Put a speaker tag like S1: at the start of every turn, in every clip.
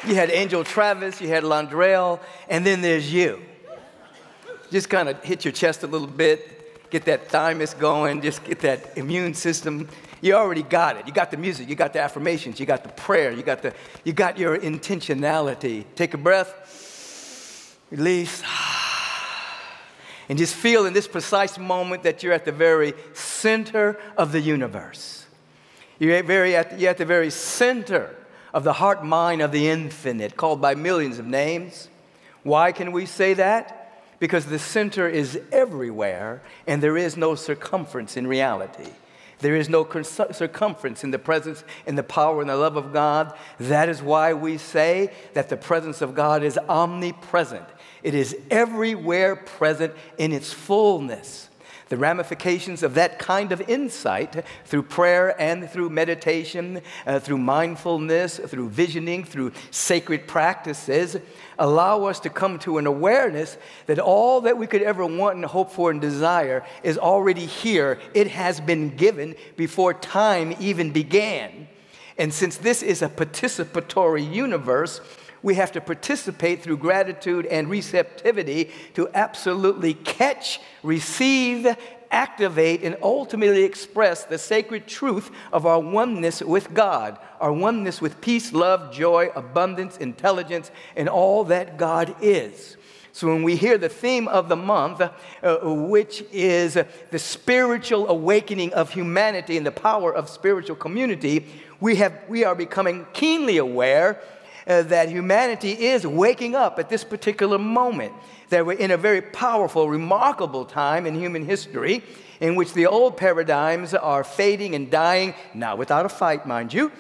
S1: You had Angel Travis, you had Londrell, and then there's you. Just kind of hit your chest a little bit, get that thymus going, just get that immune system. You already got it. You got the music, you got the affirmations, you got the prayer, you got your intentionality. Take a breath, release, and just feel in this precise moment that you're at the very center of the universe. You're at the very center of the heart mind of the infinite, called by millions of names. Why can we say that? Because the center is everywhere, and there is no circumference in reality. There is no circumference in the presence, in the power, and the love of God. That is why we say that the presence of God is omnipresent. It is everywhere present in its fullness. The ramifications of that kind of insight through prayer and through meditation, through mindfulness, through visioning, through sacred practices, allow us to come to an awareness that all that we could ever want and hope for and desire is already here. It has been given before time even began. And since this is a participatory universe, we have to participate through gratitude and receptivity to absolutely catch, receive, activate, and ultimately express the sacred truth of our oneness with God, our oneness with peace, love, joy, abundance, intelligence, and all that God is. So when we hear the theme of the month, which is the spiritual awakening of humanity and the power of spiritual community, we are becoming keenly aware that humanity is waking up at this particular moment, that we're in a very powerful, remarkable time in human history in which the old paradigms are fading and dying, not without a fight, mind you,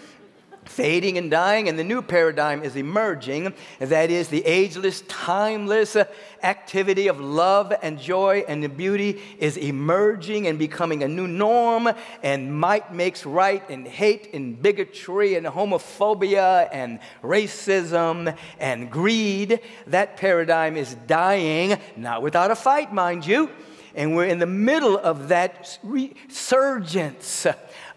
S1: fading and dying, and the new paradigm is emerging. That is the ageless, timeless activity of love and joy and beauty is emerging and becoming a new norm, and might makes right, and hate and bigotry and homophobia and racism and greed. That paradigm is dying, not without a fight, mind you. And we're in the middle of that resurgence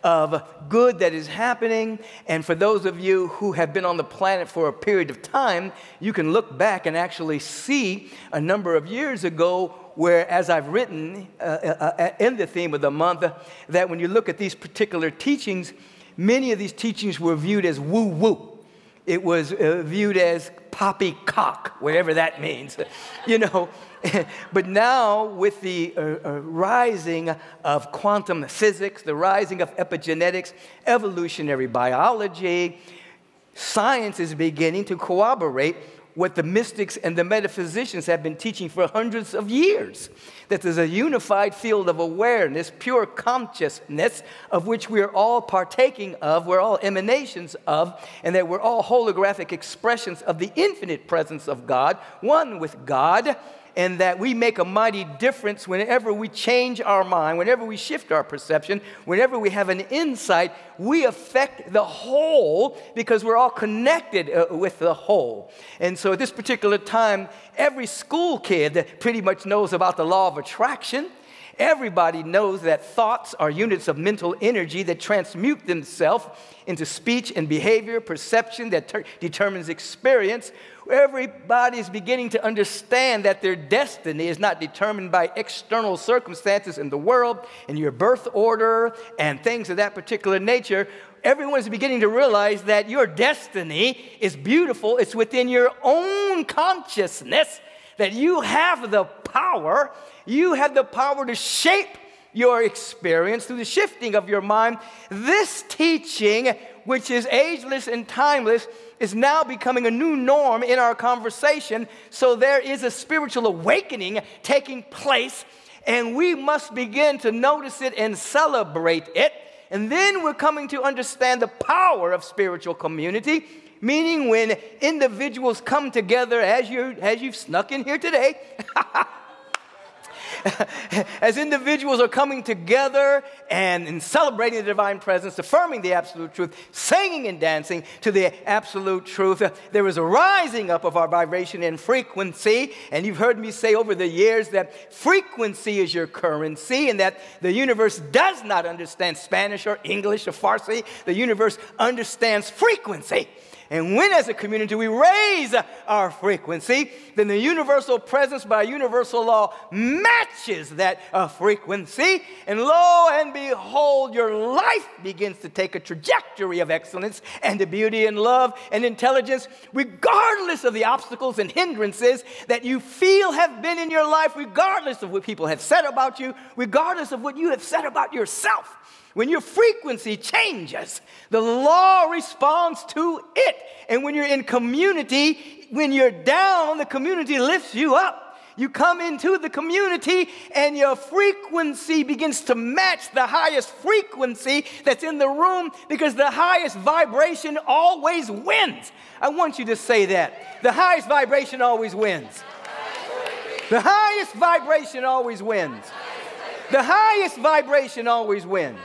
S1: of good that is happening. And for those of you who have been on the planet for a period of time, you can look back and actually see a number of years ago where, as I've written in the theme of the month, that when you look at these particular teachings, many of these teachings were viewed as woo-woo. It was viewed as poppycock, whatever that means, you know. But now, with the rising of quantum physics, the rising of epigenetics, evolutionary biology, science is beginning to corroborate what the mystics and the metaphysicians have been teaching for hundreds of years, that there's a unified field of awareness, pure consciousness, of which we are all partaking of, we're all emanations of, and that we're all holographic expressions of the infinite presence of God, one with God, and that we make a mighty difference whenever we change our mind, whenever we shift our perception, whenever we have an insight, we affect the whole because we're all connected with the whole. And so at this particular time, every school kid pretty much knows about the law of attraction. Everybody knows that thoughts are units of mental energy that transmute themselves into speech and behavior, perception that determines experience. Everybody is beginning to understand that their destiny is not determined by external circumstances in the world and your birth order and things of that particular nature. Everyone is beginning to realize that your destiny is beautiful. It's within your own consciousness, that you have the power. You have the power to shape your experience through the shifting of your mind. This teaching, which is ageless and timeless, is now becoming a new norm in our conversation. So there is a spiritual awakening taking place, and we must begin to notice it and celebrate it. And then we're coming to understand the power of spiritual community, meaning when individuals come together, as you've snuck in here today, as individuals are coming together and celebrating the divine presence, affirming the absolute truth, singing and dancing to the absolute truth, there is a rising up of our vibration and frequency. And you've heard me say over the years that frequency is your currency, and that the universe does not understand Spanish or English or Farsi. The universe understands frequency. And when as a community we raise our frequency, then the universal presence by universal law matches that frequency. And lo and behold, your life begins to take a trajectory of excellence and the beauty and love and intelligence, regardless of the obstacles and hindrances that you feel have been in your life, regardless of what people have said about you, regardless of what you have said about yourself. When your frequency changes, the law responds to it. And when you're in community, when you're down, the community lifts you up. You come into the community and your frequency begins to match the highest frequency that's in the room, because the highest vibration always wins. I want you to say that. The highest vibration always wins. The highest vibration always wins. The highest vibration always wins.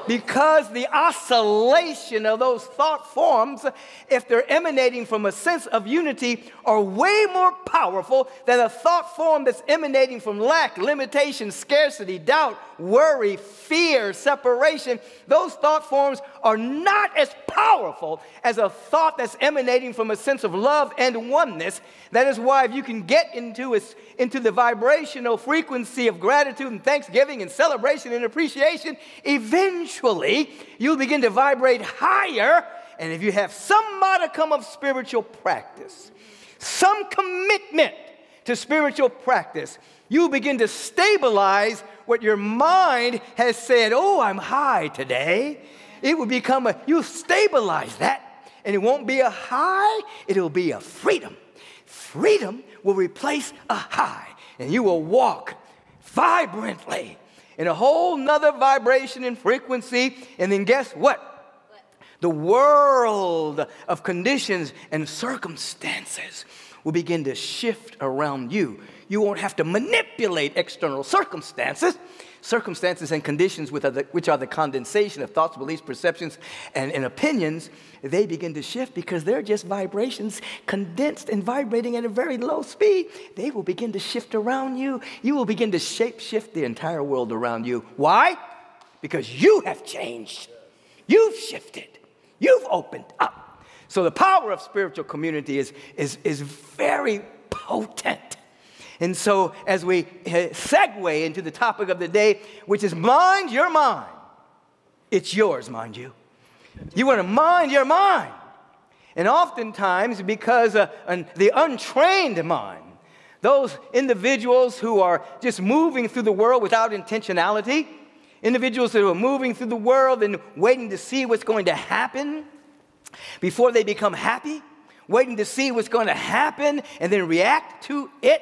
S1: Because the oscillation of those thought forms, if they're emanating from a sense of unity, are way more powerful than a thought form that's emanating from lack, limitation, scarcity, doubt, worry, fear, separation. Those thought forms are not as powerful as a thought that's emanating from a sense of love and oneness. That is why if you can get into the vibrational frequency of gratitude and thanksgiving and celebration and appreciation, eventually you'll begin to vibrate higher. And if you have some modicum of spiritual practice, some commitment to spiritual practice, you'll begin to stabilize what your mind has said, oh, I'm high today. It will become you'll stabilize that, and it won't be a high, it'll be a freedom. Freedom will replace a high, and you will walk vibrantly in a whole nother vibration and frequency. And then guess what? The world of conditions and circumstances will begin to shift around you. You won't have to manipulate external circumstances. Circumstances and conditions which are the condensation of thoughts, beliefs, perceptions, and opinions, they begin to shift because they're just vibrations condensed and vibrating at a very low speed. They will begin to shift around you. You will begin to shape-shift the entire world around you. Why? Because you have changed. You've shifted. You've opened up. So the power of spiritual community is very potent. And so as we segue into the topic of the day, which is mind your mind. It's yours, mind you. You want to mind your mind. And oftentimes, because the untrained mind, those individuals who are just moving through the world without intentionality, individuals that are moving through the world and waiting to see what's going to happen before they become happy, waiting to see what's going to happen and then react to it.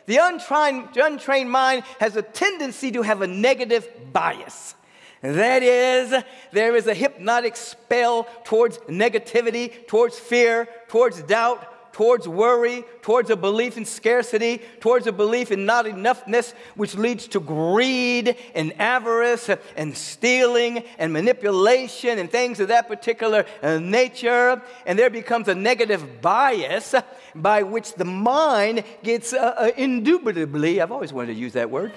S1: The untrained mind has a tendency to have a negative bias. That is, there is a hypnotic spell towards negativity, towards fear, towards doubt, towards worry, towards a belief in scarcity, towards a belief in not enoughness, which leads to greed and avarice and stealing and manipulation and things of that particular nature. And there becomes a negative bias by which the mind gets indubitably, I've always wanted to use that word,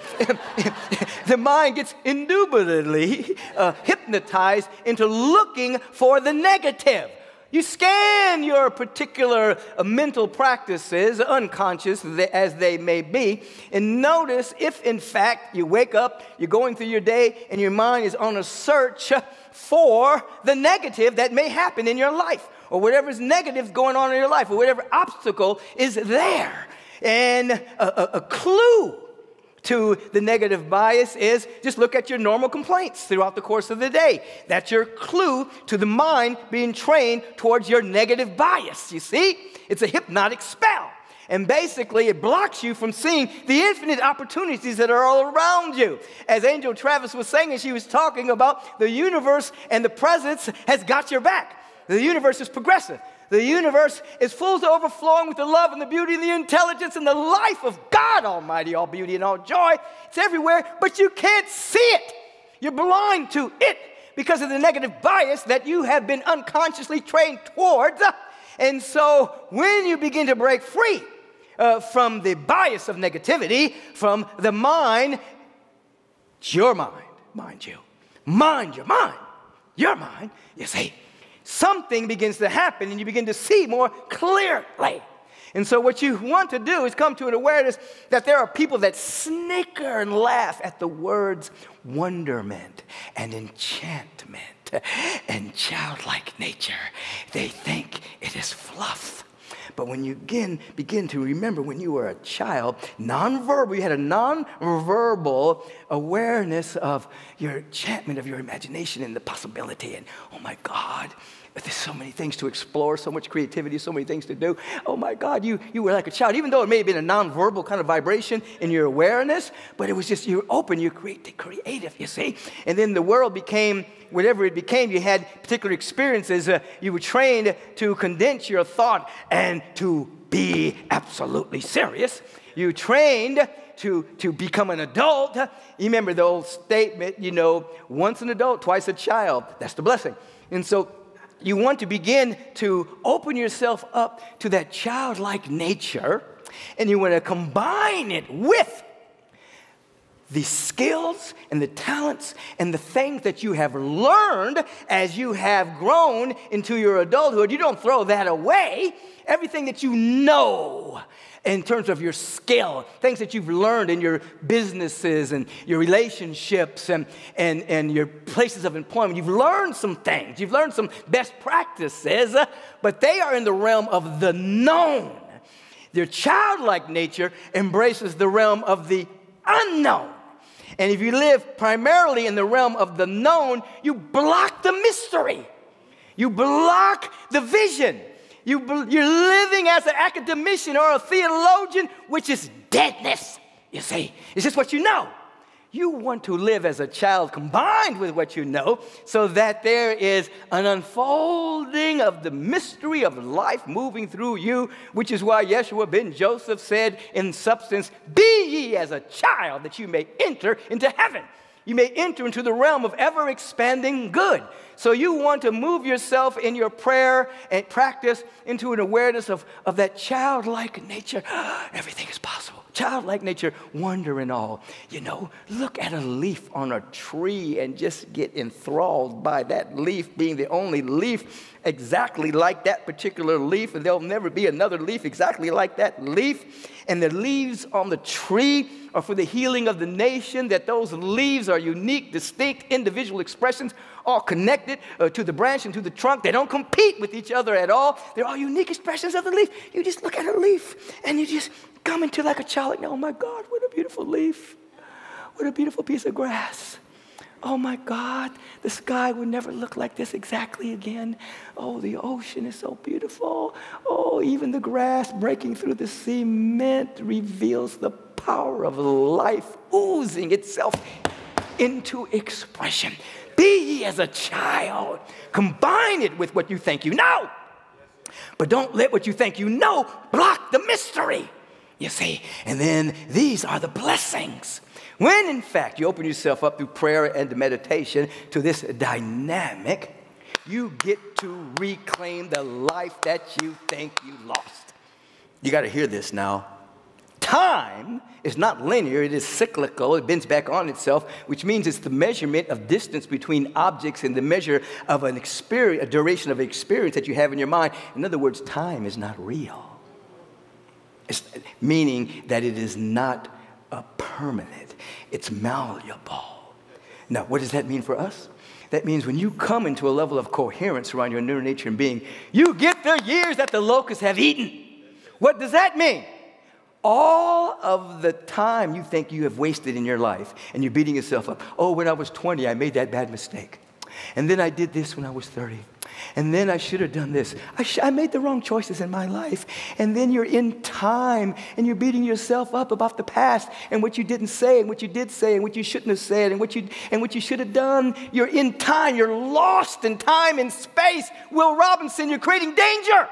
S1: the mind gets indubitably hypnotized into looking for the negative. You scan your particular mental practices, unconscious as they may be, and notice if, in fact, you wake up, you're going through your day, and your mind is on a search for the negative that may happen in your life, or whatever's negative going on in your life, or whatever obstacle is there. And a clue to the negative bias is just look at your normal complaints throughout the course of the day. That's your clue to the mind being trained towards your negative bias. You see? It's a hypnotic spell. And basically, it blocks you from seeing the infinite opportunities that are all around you. As Angel Travis was saying, and she was talking about the universe and the presence has got your back. The universe is progressive. The universe is full to overflowing with the love and the beauty and the intelligence and the life of God Almighty, all beauty and all joy. It's everywhere, but you can't see it. You're blind to it because of the negative bias that you have been unconsciously trained towards. And so when you begin to break free from the bias of negativity, from the mind, it's your mind, mind you. Mind your mind. Your mind, you see. something begins to happen and you begin to see more clearly. And so what you want to do is come to an awareness that there are people that snicker and laugh at the words wonderment and enchantment and childlike nature. They think it is fluff. But when you begin to remember when you were a child, nonverbal, you had a nonverbal awareness of your enchantment of your imagination and the possibility. And oh my God, there's so many things to explore, so much creativity, so many things to do. Oh my God, you were like a child, even though it may have been a nonverbal kind of vibration in your awareness, but it was just, you're open, you're creative, you see. And then the world became whatever it became. You had particular experiences. You were trained to condense your thought and to be absolutely serious. You trained to become an adult. You remember the old statement, once an adult, twice a child. That's the blessing. And so you want to begin to open yourself up to that childlike nature, and you want to combine it with the skills and the talents and the things that you have learned as you have grown into your adulthood. You don't throw that away. Everything that you know in terms of your skill, things that you've learned in your businesses and your relationships and your places of employment. You've learned some things. You've learned some best practices, but they are in the realm of the known. Their childlike nature embraces the realm of the unknown. And if you live primarily in the realm of the known, you block the mystery. You block the vision. You're living as an academician or a theologian, which is deadness, you see. It's just what you know. You want to live as a child combined with what you know so that there is an unfolding of the mystery of life moving through you, which is why Yeshua ben Joseph said in substance, be ye as a child that you may enter into heaven. You may enter into the realm of ever-expanding good. So you want to move yourself in your prayer and practice into an awareness of that childlike nature. Everything is possible. Childlike nature, wonder and all. Look at a leaf on a tree and just get enthralled by that leaf being the only leaf exactly like that particular leaf, and there'll never be another leaf exactly like that leaf. And the leaves on the tree are for the healing of the nation, that those leaves are unique, distinct, individual expressions, all connected to the branch and to the trunk. They don't compete with each other at all. They're all unique expressions of the leaf. You just look at a leaf and you just come into like a child, like, oh my God, what a beautiful leaf. What a beautiful piece of grass. Oh my God, the sky would never look like this exactly again. Oh, the ocean is so beautiful. Oh, even the grass breaking through the cement reveals the power of life oozing itself into expression. Be ye as a child. Combine it with what you think you know. But don't let what you think you know block the mystery, you see. And then these are the blessings. When, in fact, you open yourself up through prayer and meditation to this dynamic, you get to reclaim the life that you think you lost. You got to hear this now. Time is not linear. It is cyclical. It bends back on itself, which means it's the measurement of distance between objects and the measure of an experience, a duration of experience that you have in your mind. In other words, time is not real. Meaning that it is not permanent. It's malleable. Now, what does that mean for us? That means when you come into a level of coherence around your inner nature and being, you get the years that the locusts have eaten. What does that mean? All of the time you think you have wasted in your life, and you're beating yourself up. Oh, when I was 20, I made that bad mistake. And then I did this when I was 30. And then I should have done this. I made the wrong choices in my life. And then you're in time, and you're beating yourself up about the past and what you didn't say and what you did say and what you shouldn't have said and what you should have done. You're in time. You're lost in time and space. Will Robinson, you're creating danger.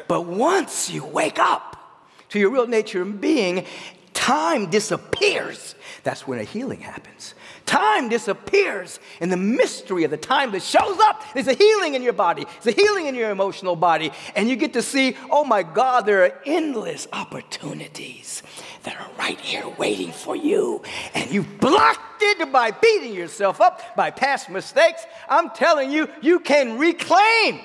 S1: But once you wake up to your real nature and being, time disappears. That's when a healing happens. Time disappears, and the mystery of the time that shows up, there's a healing in your body. There's a healing in your emotional body. And you get to see, oh my God, there are endless opportunities that are right here waiting for you. And you've blocked frustrated by beating yourself up by past mistakes, I'm telling you, you can reclaim.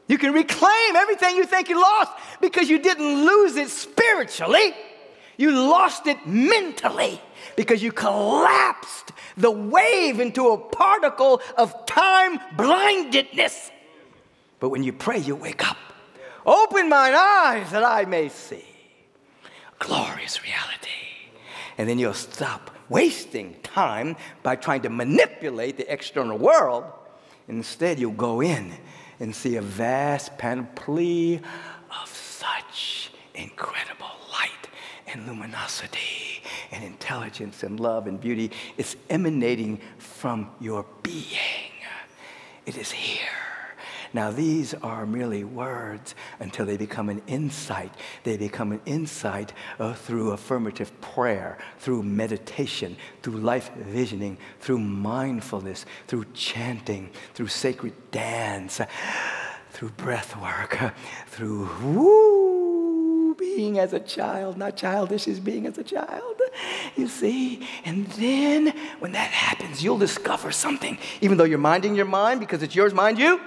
S1: You can reclaim everything you think you lost because you didn't lose it spiritually. You lost it mentally because you collapsed the wave into a particle of time blindedness. But when you pray, you wake up. Open mine eyes that I may see glorious reality. And then you'll stop wasting time by trying to manipulate the external world. Instead, you'll go in and see a vast panoply of such incredible light and luminosity and intelligence and love and beauty. It's emanating from your being. It is here. Now, these are merely words until they become an insight. They become an insight through affirmative prayer, through meditation, through life visioning, through mindfulness, through chanting, through sacred dance, through breath work, through being as a child. Not childish, is being as a child. You see? And then when that happens, you'll discover something. Even though you're minding your mind because it's yours, mind you,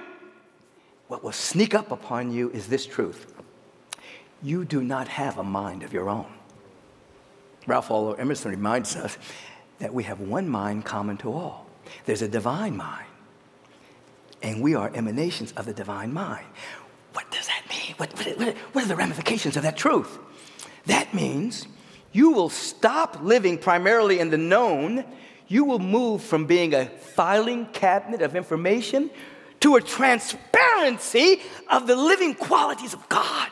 S1: what will sneak up upon you is this truth. You do not have a mind of your own. Ralph Waldo Emerson reminds us that we have one mind common to all. There's a divine mind, and we are emanations of the divine mind. What does that mean? What are the ramifications of that truth? That means you will stop living primarily in the known. You will move from being a filing cabinet of information to a transparency of the living qualities of God.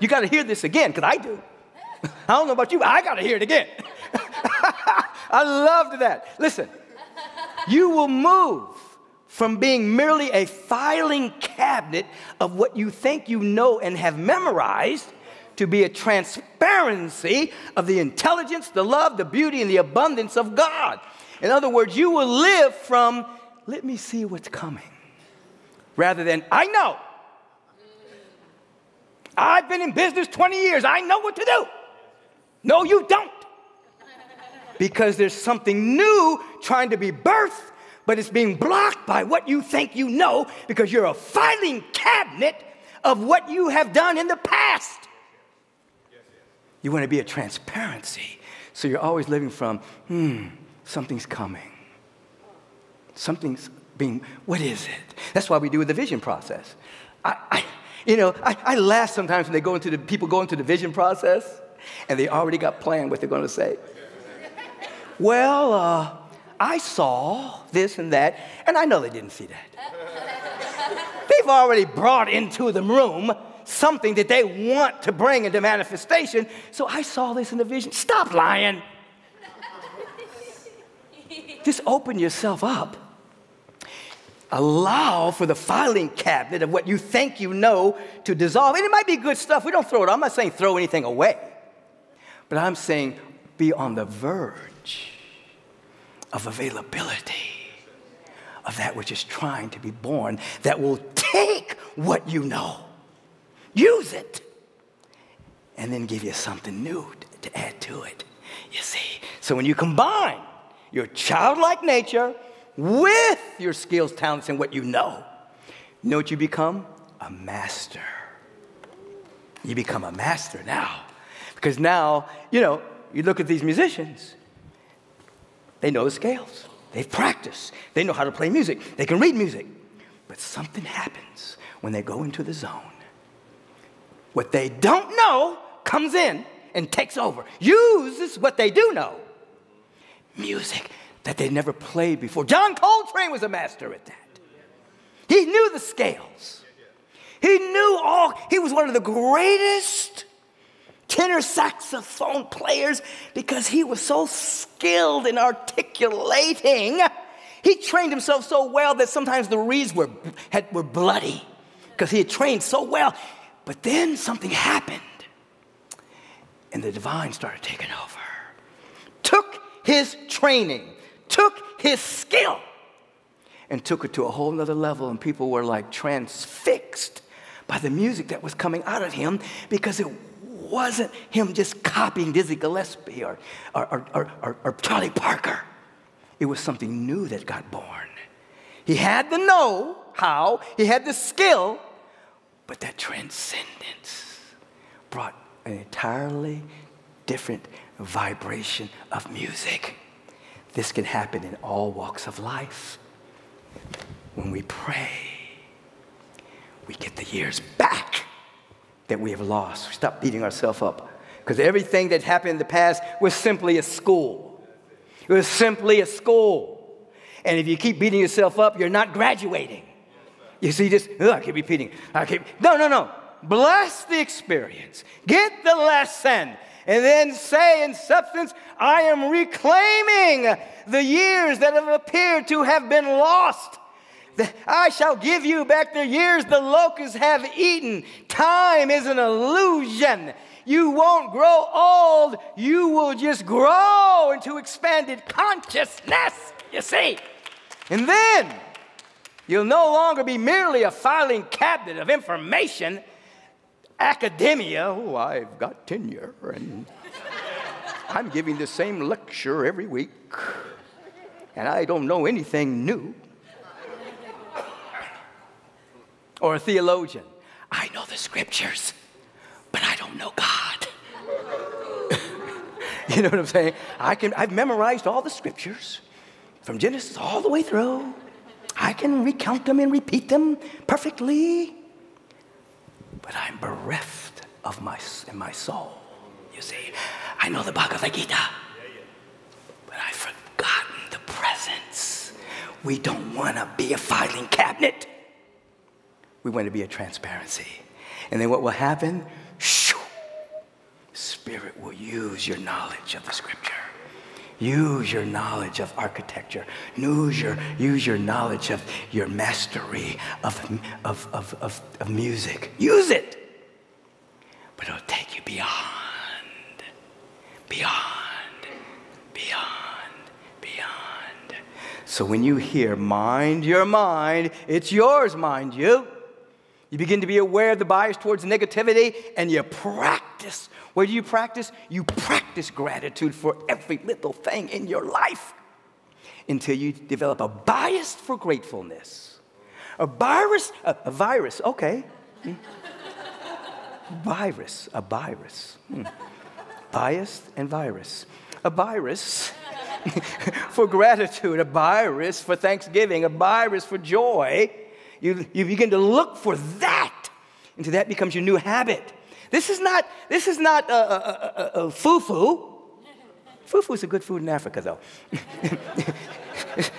S1: You got to hear this again, because I do. I don't know about you, but I got to hear it again. I loved that. Listen, you will move from being merely a filing cabinet of what you think you know and have memorized to be a transparency of the intelligence, the love, the beauty, and the abundance of God. In other words, you will live from let me see what's coming, rather than, I know. I've been in business 20 years. I know what to do. No, you don't. Because there's something new trying to be birthed, but it's being blocked by what you think you know because you're a filing cabinet of what you have done in the past. You want to be a transparency. So you're always living from, something's coming. Something's being, what is it? That's why we do the vision process. I laugh sometimes when people go into the vision process and they already got planned what they're going to say. Well, I saw this and that, and I know they didn't see that. They've already brought into the room something that they want to bring into manifestation. So I saw this in the vision. Stop lying. Just open yourself up. Allow for the filing cabinet of what you think you know to dissolve. And it might be good stuff. We don't throw it. I'm not saying throw anything away. But I'm saying be on the verge of availability of that which is trying to be born that will take what you know, use it, and then give you something new to add to it. You see? So when you combine your childlike nature with your skills, talents, and what you know what you become? A master. You become a master now. Because now, you look at these musicians. They know the scales. They've practiced. They know how to play music. They can read music. But something happens when they go into the zone. What they don't know comes in and takes over. Uses what they do know. Music that they never played before. John Coltrane was a master at that. He knew the scales. He was one of the greatest tenor saxophone players because he was so skilled in articulating. He trained himself so well that sometimes the reeds were bloody because he had trained so well. But then something happened and the divine started taking over. Took his training, took his skill, and took it to a whole nother level, and people were like transfixed by the music that was coming out of him because it wasn't him just copying Dizzy Gillespie or Charlie Parker. It was something new that got born. He had the know-how, he had the skill, but that transcendence brought an entirely different vibration of music. This can happen in all walks of life. When we pray, we get the years back that we have lost. We stop beating ourselves up. Because everything that happened in the past was simply a school. It was simply a school. And if you keep beating yourself up, you're not graduating. You see, just, I keep repeating. No. Bless the experience. Get the lesson. And then say in substance, I am reclaiming the years that have appeared to have been lost. I shall give you back the years the locusts have eaten. Time is an illusion. You won't grow old. You will just grow into expanded consciousness, you see. And then you'll no longer be merely a filing cabinet of information. Academia, oh, I've got tenure, and I'm giving the same lecture every week, and I don't know anything new. Or a theologian, I know the scriptures, but I don't know God. You know what I'm saying? I've memorized all the scriptures from Genesis all the way through. I can recount them and repeat them perfectly, but I'm bereft of my soul. You see, I know the Bhagavad Gita, but I've forgotten the presence. We don't want to be a filing cabinet. We want to be a transparency. And then what will happen? Shoo, Spirit will use your knowledge of the scripture. Use your knowledge of architecture. Use your knowledge of your mastery of music. Use it. But it'll take you beyond. So when you hear mind your mind, it's yours, mind you. You begin to be aware of the bias towards negativity, and you practice. What do you practice? You practice gratitude for every little thing in your life until you develop a bias for gratefulness. A virus, okay. Bias and virus. A virus for gratitude, a virus for thanksgiving, a virus for joy. You begin to look for that until that becomes your new habit. This is not fufu. Fufu is a good food in Africa, though.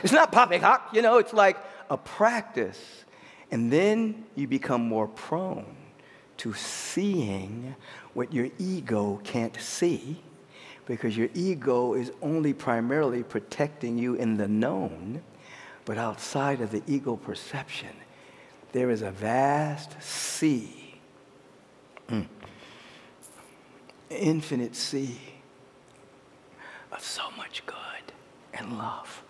S1: It's not poppycock, you know. It's like a practice, and then you become more prone to seeing what your ego can't see, because your ego is only primarily protecting you in the known, but outside of the ego perception, there is a vast sea, infinite sea of so much good and love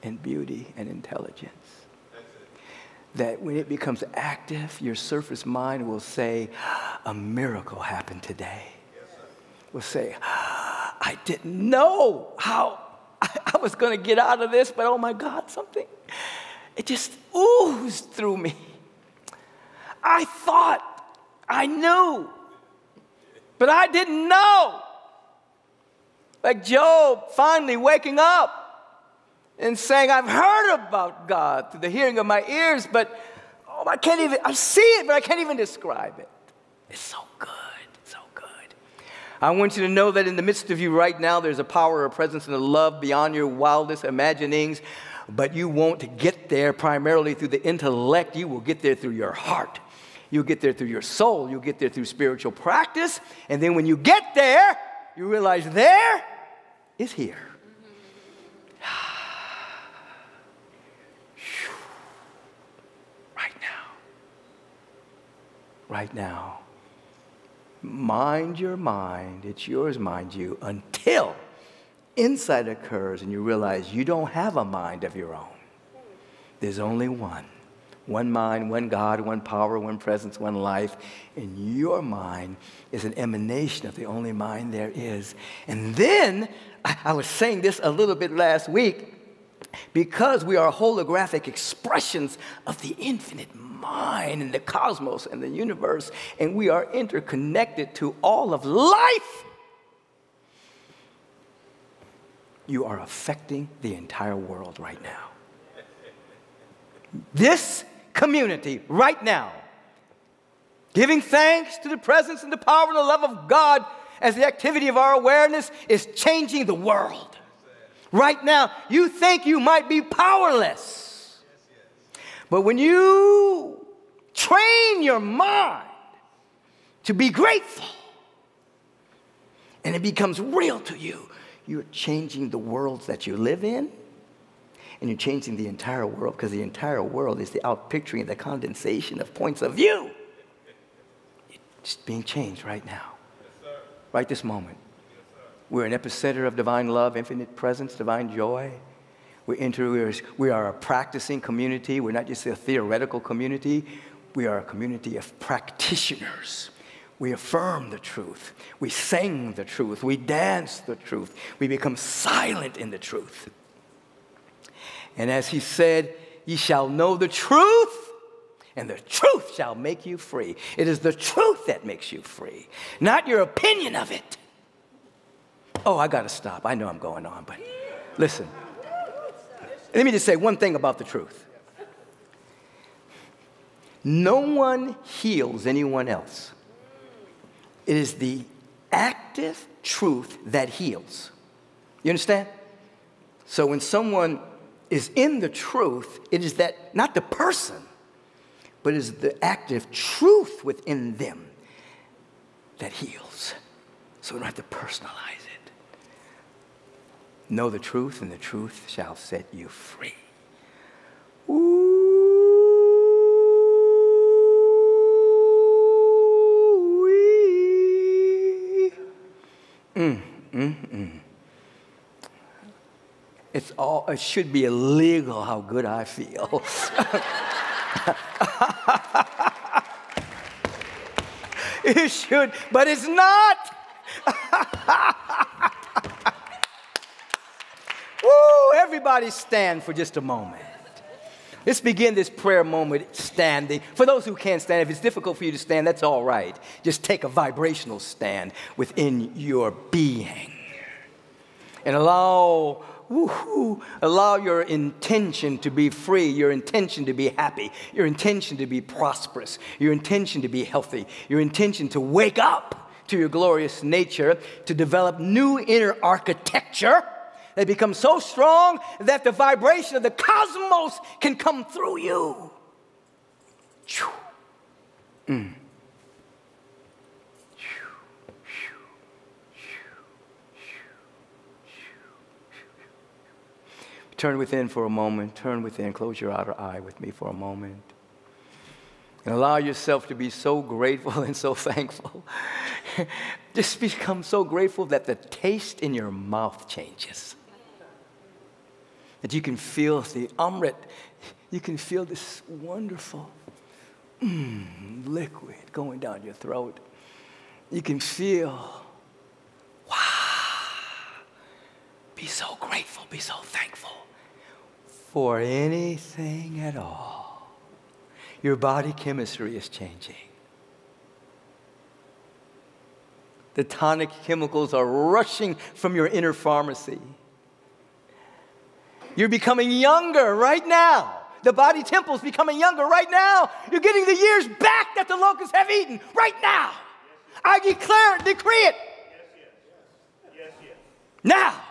S1: and beauty and intelligence that when it becomes active, your surface mind will say, a miracle happened today. Will say, I didn't know how I was going to get out of this, but oh my God, something, it just oozed through me. I thought I knew, but I didn't know. Like Job finally waking up and saying, I've heard about God through the hearing of my ears, but I see it, but I can't even describe it. It's so good, so good. I want you to know that in the midst of you right now, there's a power, a presence, and a love beyond your wildest imaginings, but you won't get there primarily through the intellect. You will get there through your heart. You'll get there through your soul. You'll get there through spiritual practice. And then when you get there, you realize there is here. Right now. Mind your mind. It's yours, mind you, until insight occurs and you realize you don't have a mind of your own. There's only one One mind, one God, one power, one presence, one life. And your mind is an emanation of the only mind there is. And then, I was saying this a little bit last week, because we are holographic expressions of the infinite mind and the cosmos and the universe, and we are interconnected to all of life, you are affecting the entire world right now. This community right now, giving thanks to the presence and the power and the love of God as the activity of our awareness, is changing the world. Right now, you think you might be powerless. But when you train your mind to be grateful, and it becomes real to you, you're changing the worlds that you live in, and you're changing the entire world, because the entire world is the outpicturing, the condensation of points of view. It's being changed right now, right this moment. We're an epicenter of divine love, infinite presence, divine joy. We are a practicing community. We're not just a theoretical community. We are a community of practitioners. We affirm the truth. We sing the truth. We dance the truth. We become silent in the truth. And as he said, ye shall know the truth, and the truth shall make you free. It is the truth that makes you free, not your opinion of it. Oh, I got to stop. I know I'm going on, but listen. Let me just say one thing about the truth. No one heals anyone else. It is the active truth that heals. You understand? So when someone is in the truth, it is that, not the person, but it is the active truth within them that heals. So we don't have to personalize it. Know the truth, and the truth shall set you free. Ooh. It should be illegal how good I feel. It should, but it's not. Woo! Everybody stand for just a moment. Let's begin this prayer moment standing. For those who can't stand, if it's difficult for you to stand, that's all right. Just take a vibrational stand within your being. And allow your intention to be free, your intention to be happy, your intention to be prosperous, your intention to be healthy, your intention to wake up to your glorious nature, to develop new inner architecture that becomes so strong that the vibration of the cosmos can come through you. Turn within for a moment. Turn within. Close your outer eye with me for a moment. And allow yourself to be so grateful and so thankful. Just become so grateful that the taste in your mouth changes. That you can feel the amrit. You can feel this wonderful liquid going down your throat. You can feel, wow. Be so grateful. Be so thankful. For anything at all. Your body chemistry is changing. The tonic chemicals are rushing from your inner pharmacy. You're becoming younger right now. The body temple is becoming younger right now. You're getting the years back that the locusts have eaten right now. I declare it, decree it. Yes. Now.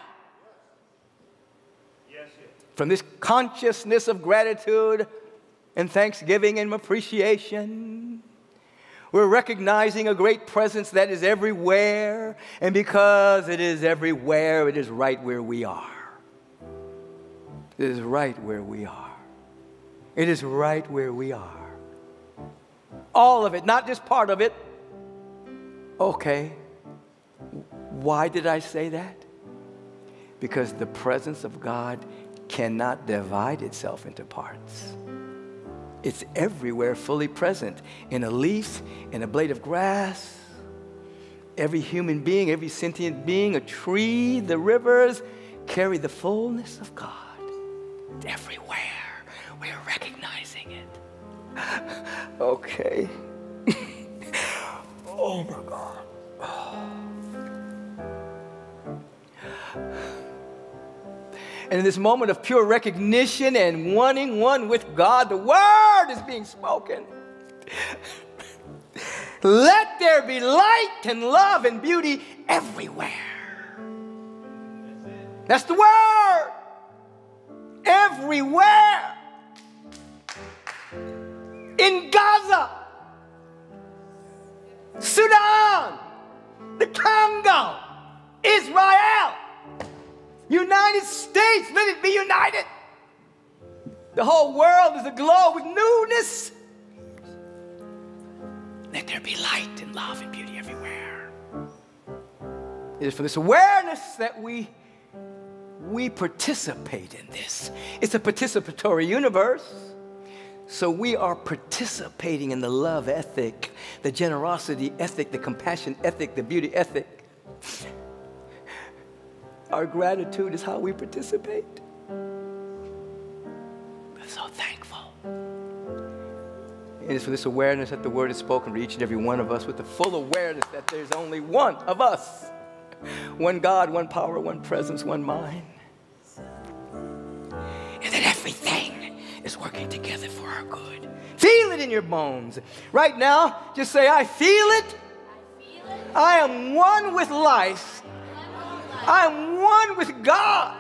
S1: From this consciousness of gratitude and thanksgiving and appreciation, we're recognizing a great presence that is everywhere. And because it is everywhere, it is right where we are. It is right where we are. It is right where we are. All of it, not just part of it. Okay. Why did I say that? Because the presence of God cannot divide itself into parts. It's everywhere, fully present. In a leaf, in a blade of grass, every human being, every sentient being, a tree, the rivers, carry the fullness of God. It's everywhere. We're recognizing it. Okay. Oh my God. And in this moment of pure recognition and wanting one with God, the word is being spoken. Let there be light and love and beauty everywhere. That's the word. Everywhere. In Gaza, Sudan, the Congo, Israel, United States, let it be united. The whole world is aglow with newness. Let there be light and love and beauty everywhere. It is for this awareness that we participate in this. It's a participatory universe. So we are participating in the love ethic, the generosity ethic, the compassion ethic, the beauty ethic. Our gratitude is how we participate. We're so thankful. It is for this awareness that the word is spoken to each and every one of us, with the full awareness that there's only one of us. One God, one power, one presence, one mind. And that everything is working together for our good. Feel it in your bones. Right now, just say, I feel it. I am one with life. I'm one with God.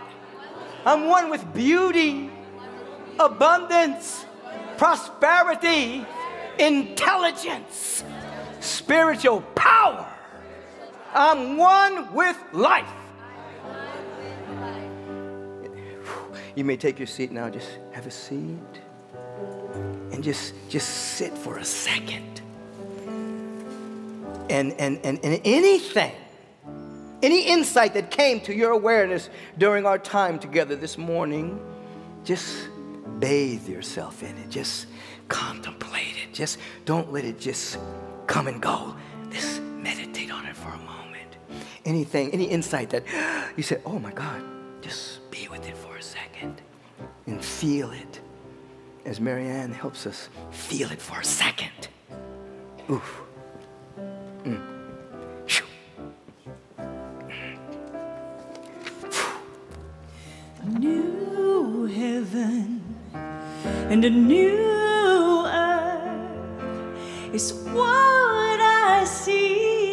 S1: I'm one with beauty, abundance, prosperity, intelligence, spiritual power. I'm one with life. You may take your seat now. Just have a seat and just sit for a second. And anything, any insight that came to your awareness during our time together this morning, just bathe yourself in it. Just contemplate it. Just don't let it just come and go. Just meditate on it for a moment. Anything, any insight that you said, oh my God, just be with it for a second and feel it. As Marianne helps us feel it for a second. Oof.
S2: New heaven and a new earth is what I see,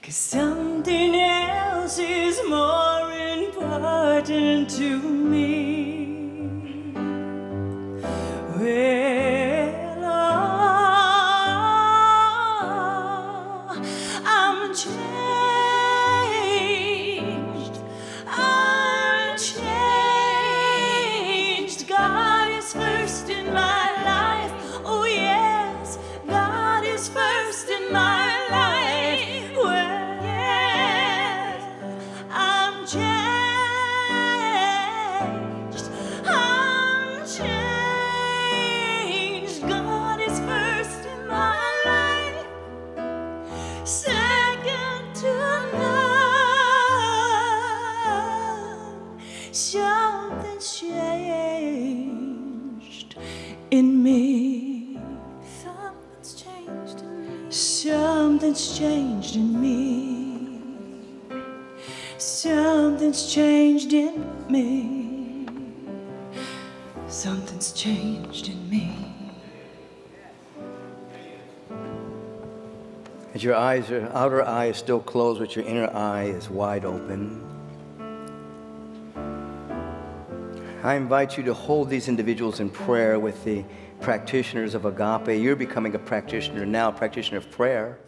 S2: 'cause something else is more important to me. Well, I'm changed. I'm changed. God is first in my life. Oh yes, God is first in my life. Well, yeah, I'm changed. I'm changed. God is first in my life. Second to none. Something's changed in me. Something's changed in me. Something's changed in me. Something's changed in me. Something's changed in me.
S1: As your eyes, your outer eye is still closed, but your inner eye is wide open. I invite you to hold these individuals in prayer with the practitioners of Agape. You're becoming a practitioner now, a practitioner of prayer.